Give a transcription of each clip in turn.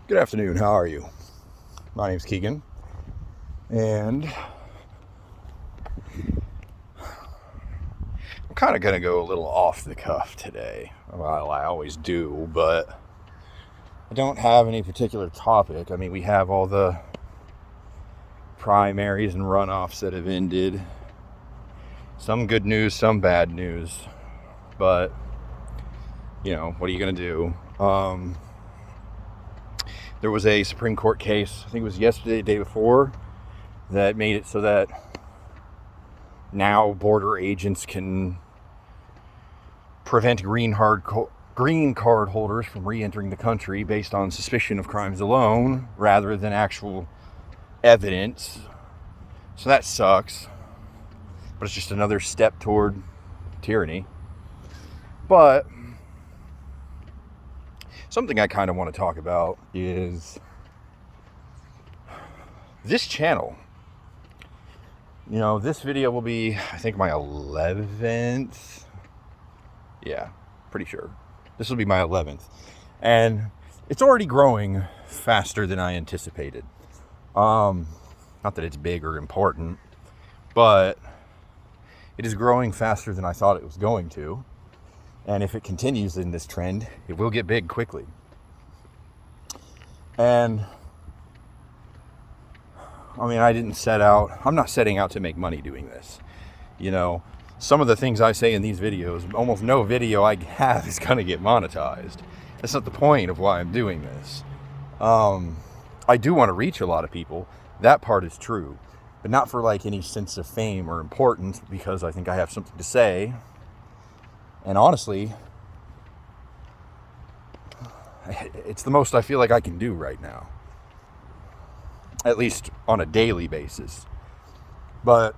Good afternoon, how are you? My name's Keegan, and I'm kind of going to go a little off the cuff today. Well, I always do, but I don't have any particular topic. I mean, we have all the primaries and runoffs that have ended. Some good news, some bad news, but, what are you going to do? There was a Supreme Court case, I think it was yesterday, the day before, that made it so that now border agents can prevent green card holders from re-entering the country based on suspicion of crimes alone, rather than actual evidence. So that sucks. But it's just another step toward tyranny. But something I kind of want to talk about is this channel. This video will be, I think, my 11th. Yeah, pretty sure. This will be my 11th. And it's already growing faster than I anticipated. Not that it's big or important, but it is growing faster than I thought it was going to. And if it continues in this trend, it will get big quickly. And I'm not setting out to make money doing this. Some of the things I say in these videos, almost no video I have is going to get monetized. That's not the point of why I'm doing this. I do want to reach a lot of people. That part is true. But not for any sense of fame or importance, because I think I have something to say. And honestly, it's the most I feel like I can do right now. At least on a daily basis. But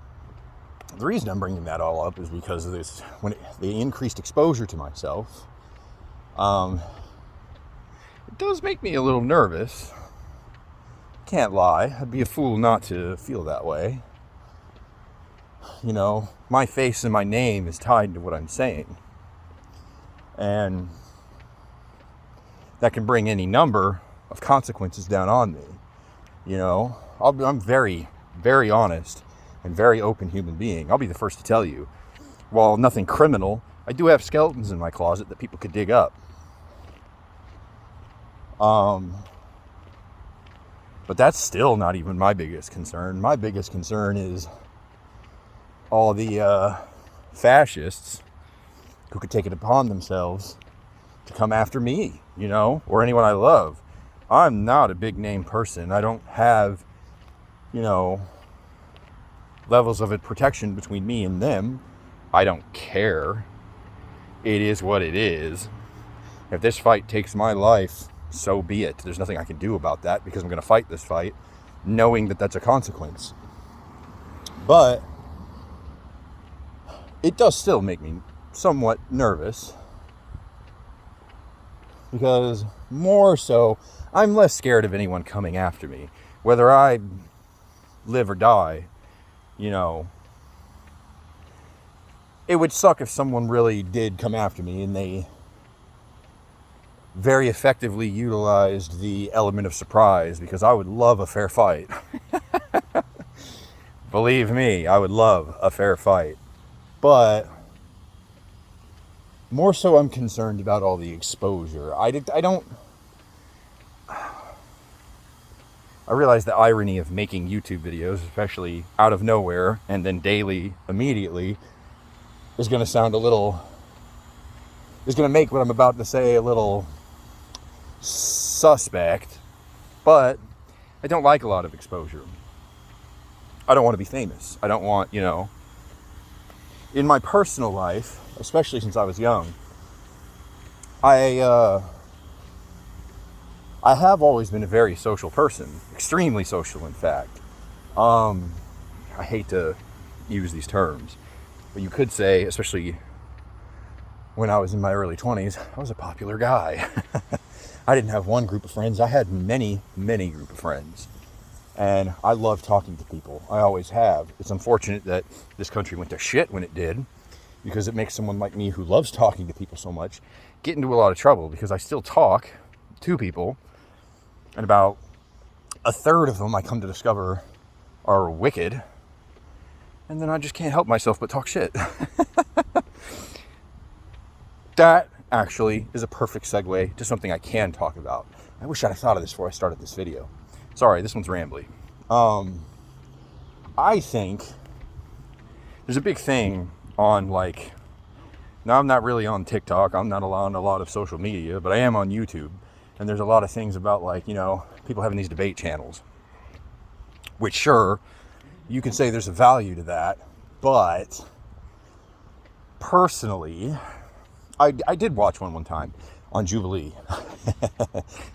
the reason I'm bringing that all up is because of this, the increased exposure to myself, it does make me a little nervous. Can't lie. I'd be a fool not to feel that way. My face and my name is tied to what I'm saying. And that can bring any number of consequences down on me. I'm very, very honest and very open human being. I'll be the first to tell you. While nothing criminal, I do have skeletons in my closet that people could dig up. But that's still not even my biggest concern. My biggest concern is all the fascists who could take it upon themselves to come after me, or anyone I love. I'm not a big name person. I don't have, levels of protection between me and them. I don't care. It is what it is. If this fight takes my life, so be it. There's nothing I can do about that, because I'm going to fight this fight knowing that that's a consequence. But it does still make me somewhat nervous, because more so, I'm less scared of anyone coming after me. Whether I live or die, it would suck if someone really did come after me and they very effectively utilized the element of surprise, because I would love a fair fight. Believe me, I would love a fair fight. But more so, I'm concerned about all the exposure. I realize the irony of making YouTube videos, especially out of nowhere and then daily, immediately, is going to make what I'm about to say a little suspect. But I don't like a lot of exposure. I don't want to be famous. I don't want, in my personal life, especially since I was young, I have always been a very social person, extremely social, in fact. I hate to use these terms, but you could say, especially when I was in my early 20s, I was a popular guy. I didn't have one group of friends. I had many, many group of friends. And I love talking to people. I always have. It's unfortunate that this country went to shit when it did, because it makes someone like me who loves talking to people so much get into a lot of trouble, because I still talk to people. And about a third of them I come to discover are wicked. And then I just can't help myself but talk shit. That actually is a perfect segue to something I can talk about. I wish I'd thought of this before I started this video. Sorry, this one's rambly. I think there's a big thing on, like, now I'm not really on TikTok, I'm not on a lot of social media, but I am on YouTube. And there's a lot of things about, like, you know, people having these debate channels. Which, sure, you can say there's a value to that, but personally, I did watch one time on Jubilee,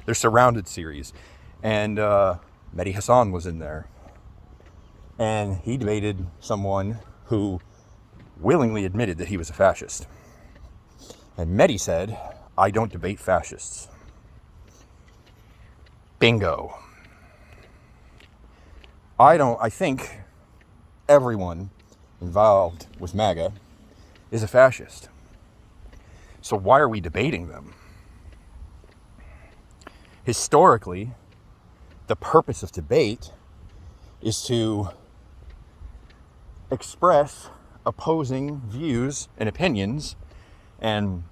their Surrounded series, and Mehdi Hassan was in there, and he debated someone who willingly admitted that he was a fascist, and Mehdi said, "I don't debate fascists." Bingo. I think everyone involved with MAGA is a fascist. So why are we debating them? Historically, the purpose of debate is to express opposing views and opinions and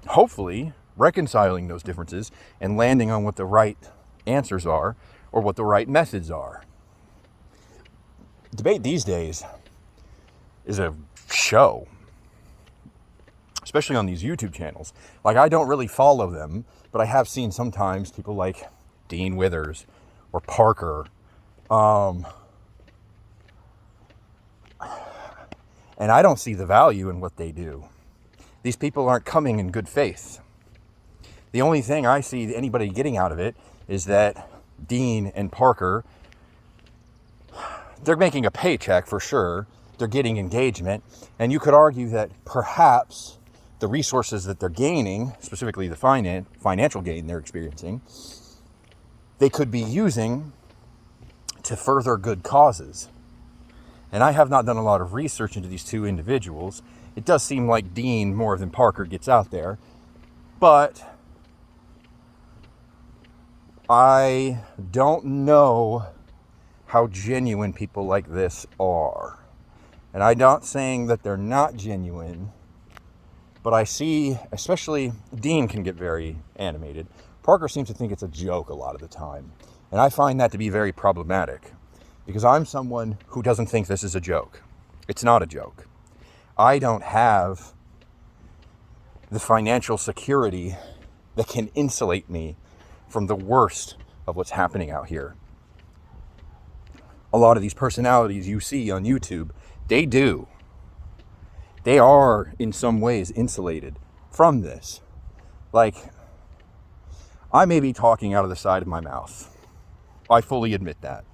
hopefully reconciling those differences and landing on what the right answers are or what the right methods are. Debate these days is a show, especially on these YouTube channels. Like, I don't really follow them, but I have seen sometimes people like Dean Withers or Parker, and I don't see the value in what they do. These people aren't coming in good faith. The only thing I see anybody getting out of it is that Dean and Parker, they're making a paycheck for sure. They're getting engagement. And you could argue that perhaps the resources that they're gaining, specifically the financial gain they're experiencing, they could be using to further good causes. And I have not done a lot of research into these two individuals. It does seem like Dean, more than Parker, gets out there. But I don't know how genuine people like this are. And I'm not saying that they're not genuine, but I see, especially Dean can get very animated. Parker seems to think it's a joke a lot of the time. And I find that to be very problematic because I'm someone who doesn't think this is a joke. It's not a joke. I don't have the financial security that can insulate me from the worst of what's happening out here. A lot of these personalities you see on YouTube, they are in some ways insulated from this. Like, I may be talking out of the side of my mouth. I fully admit that.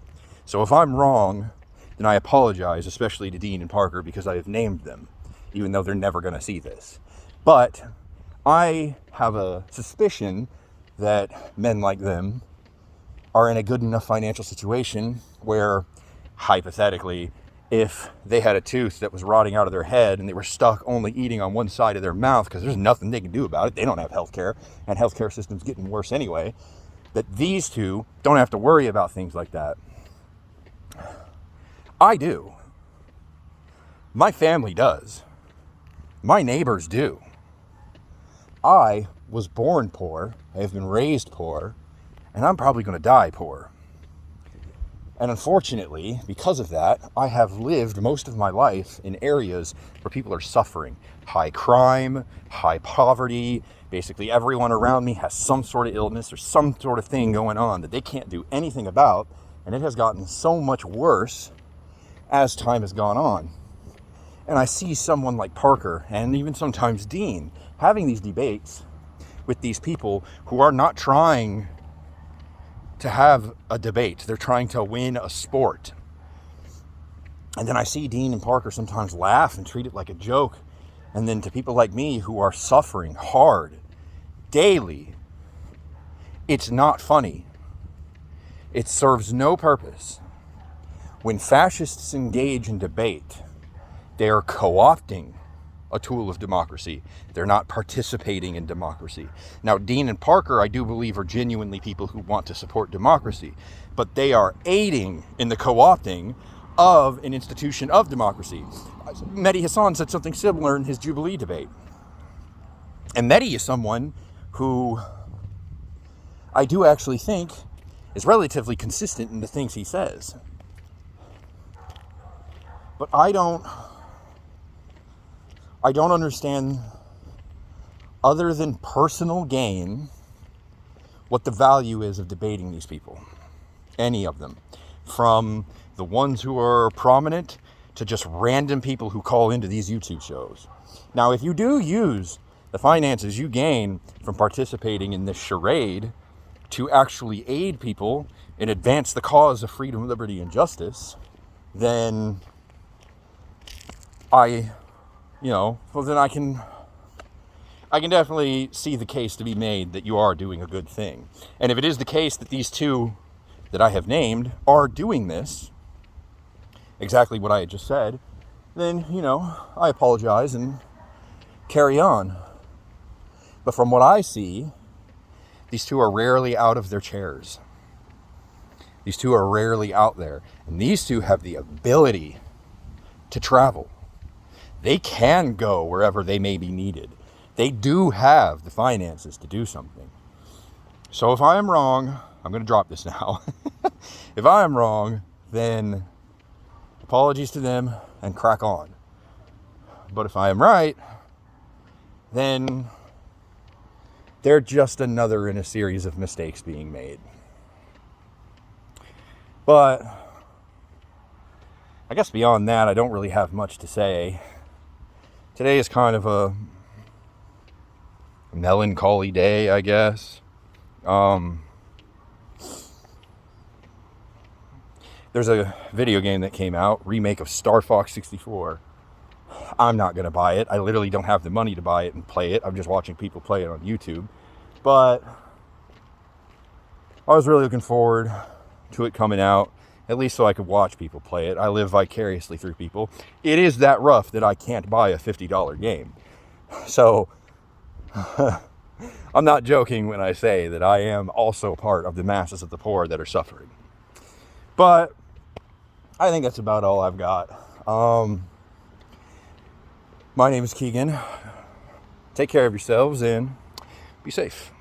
So if I'm wrong, then I apologize, especially to Dean and Parker, because I have named them, even though they're never going to see this. But I have a suspicion that men like them are in a good enough financial situation where, hypothetically, if they had a tooth that was rotting out of their head and they were stuck only eating on one side of their mouth because there's nothing they can do about it, they don't have health care, and healthcare system's getting worse anyway, that these two don't have to worry about things like that. I do. My family does. My neighbors do. I was born poor, I have been raised poor, and I'm probably going to die poor. And unfortunately, because of that, I have lived most of my life in areas where people are suffering. High crime, high poverty. Basically, everyone around me has some sort of illness or some sort of thing going on that they can't do anything about. And it has gotten so much worse as time has gone on. And I see someone like Parker and even sometimes Dean having these debates with these people who are not trying to have a debate. They're trying to win a sport. And then I see Dean and Parker sometimes laugh and treat it like a joke. And then to people like me who are suffering hard daily, it's not funny. It serves no purpose. When fascists engage in debate, they are co-opting a tool of democracy. They're not participating in democracy. Now, Dean and Parker, I do believe, are genuinely people who want to support democracy, but they are aiding in the co-opting of an institution of democracy. Mehdi Hassan said something similar in his Jubilee debate. And Mehdi is someone who I do actually think is relatively consistent in the things he says. But I don't understand, other than personal gain, what the value is of debating these people. Any of them. From the ones who are prominent to just random people who call into these YouTube shows. Now, if you do use the finances you gain from participating in this charade to actually aid people and advance the cause of freedom, liberty, and justice, then I can definitely see the case to be made that you are doing a good thing. And if it is the case that these two that I have named are doing this, exactly what I had just said, then, I apologize and carry on. But from what I see, these two are rarely out of their chairs. These two are rarely out there. And these two have the ability to travel. They can go wherever they may be needed. They do have the finances to do something. So if I am wrong, I'm going to drop this now. If I am wrong, then apologies to them and crack on. But if I am right, then they're just another in a series of mistakes being made. But I guess beyond that, I don't really have much to say. Today is kind of a melancholy day, I guess. There's a video game that came out, remake of Star Fox 64. I'm not going to buy it. I literally don't have the money to buy it and play it. I'm just watching people play it on YouTube. But I was really looking forward to it coming out, at least so I could watch people play it. I live vicariously through people. It is that rough that I can't buy a $50 game. So I'm not joking when I say that I am also part of the masses of the poor that are suffering. But I think that's about all I've got. My name is Keegan. Take care of yourselves and be safe.